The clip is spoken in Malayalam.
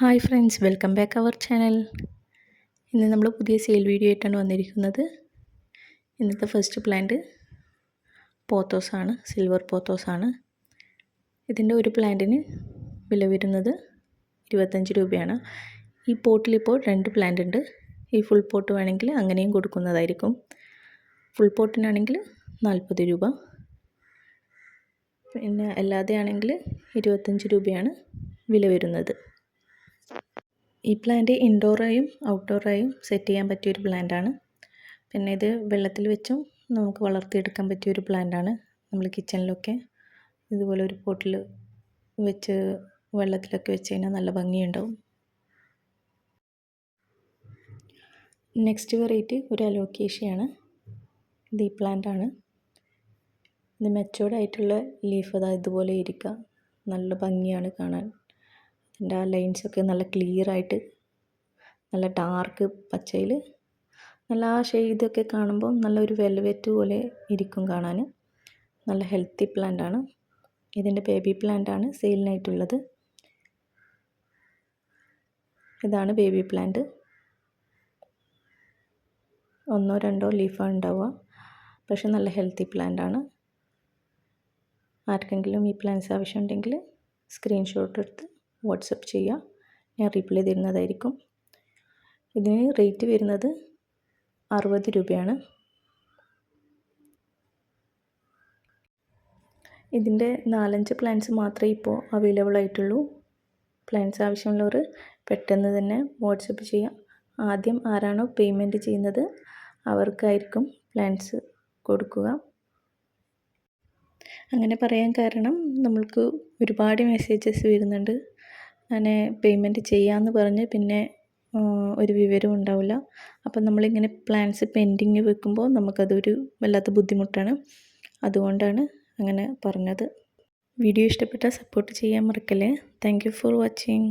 Hi friends, welcome back our channel. ഇന്ന് നമ്മൾ പുതിയ സെയിൽ വീഡിയോ ആയിട്ടാണ് വന്നിരിക്കുന്നത്. ഇന്നത്തെ ഫസ്റ്റ് പ്ലാന്റ് പോത്തോസാണ്, സിൽവർ പോത്തോസാണ്. ഇതിൻ്റെ ഒരു പ്ലാന്റിന് വില വരുന്നത് 25 രൂപയാണ്. ഈ പോട്ടിലിപ്പോൾ 2 പ്ലാന്റ് ഉണ്ട്. ഈ ഫുൾ പോട്ട് വേണമെങ്കിൽ അങ്ങനെയും കൊടുക്കുന്നതായിരിക്കും. ഫുൾ പോട്ടിനാണെങ്കിൽ 40 രൂപ, പിന്നെ അല്ലാതെ ആണെങ്കിൽ 25 രൂപയാണ് വില വരുന്നത്. ഈ പ്ലാന്റ് ഇൻഡോറായും ഔട്ട്ഡോറായും സെറ്റ് ചെയ്യാൻ പറ്റിയൊരു പ്ലാന്റാണ്. പിന്നെ ഇത് വെള്ളത്തിൽ വെച്ചും നമുക്ക് വളർത്തിയെടുക്കാൻ പറ്റിയൊരു പ്ലാന്റാണ്. നമ്മൾ കിച്ചണിലൊക്കെ ഇതുപോലെ ഒരു പോട്ടിൽ വെച്ച് വെള്ളത്തിലൊക്കെ വെച്ച് കഴിഞ്ഞാൽ നല്ല ഭംഗിയുണ്ടാവും. നെക്സ്റ്റ് വെറൈറ്റി ഒരു അലോക്കേഷ്യയാണ്. ഇത് ഈ പ്ലാന്റാണ്. ഇത് മെച്ചോർഡ് ആയിട്ടുള്ള ലീഫ് അതാ ഇതുപോലെ ഇരിക്കുക, നല്ല ഭംഗിയാണ് കാണാൻ. അതിൻ്റെ ആ ലൈൻസൊക്കെ നല്ല ക്ലിയർ ആയിട്ട്, നല്ല ഡാർക്ക് പച്ചയിൽ നല്ല ആ ഷെയ്ഡൊക്കെ കാണുമ്പോൾ നല്ലൊരു വെൽവെറ്റ് പോലെ ഇരിക്കും കാണാൻ. നല്ല ഹെൽത്തി പ്ലാന്റാണ്. ഇതിൻ്റെ ബേബി പ്ലാന്റാണ് സെയിലിനായിട്ടുള്ളത്. ഇതാണ് ബേബി പ്ലാന്റ്. 1-2 ലീഫാണ് ഉണ്ടാവുക, പക്ഷെ നല്ല ഹെൽത്തി പ്ലാന്റാണ്. ആർക്കെങ്കിലും ഈ പ്ലാന്റ്സ് ആവശ്യമുണ്ടെങ്കിൽ സ്ക്രീൻഷോട്ട് എടുത്ത് വാട്സപ്പ് ചെയ്യുക, ഞാൻ റിപ്ലൈ തരുന്നതായിരിക്കും. ഇതിന് റേറ്റ് വരുന്നത് 60 രൂപയാണ്. ഇതിൻ്റെ 4-5 പ്ലാന്റ്സ് മാത്രമേ ഇപ്പോൾ അവൈലബിൾ ആയിട്ടുള്ളൂ. പ്ലാന്റ്സ് ആവശ്യമുള്ളവർ പെട്ടെന്ന് തന്നെ വാട്സപ്പ് ചെയ്യുക. ആദ്യം ആരാണോ പേയ്മെൻറ്റ് ചെയ്യുന്നത് അവർക്കായിരിക്കും പ്ലാന്റ്സ് കൊടുക്കുക. അങ്ങനെ പറയാൻ കാരണം നമ്മൾക്ക് ഒരുപാട് മെസ്സേജസ് വരുന്നുണ്ട്. അങ്ങനെ പേയ്മെൻറ്റ് ചെയ്യാമെന്ന് പറഞ്ഞ് പിന്നെ ഒരു വിവരവും ഉണ്ടാവില്ല. അപ്പം നമ്മളിങ്ങനെ പ്ലാൻസ് പെൻഡിങ് വെക്കുമ്പോൾ നമുക്കതൊരു വല്ലാത്ത ബുദ്ധിമുട്ടാണ്. അതുകൊണ്ടാണ് അങ്ങനെ പറഞ്ഞത്. വീഡിയോ ഇഷ്ടപ്പെട്ടാൽ സപ്പോർട്ട് ചെയ്യാൻ മറക്കല്ലേ. Thank you for watching.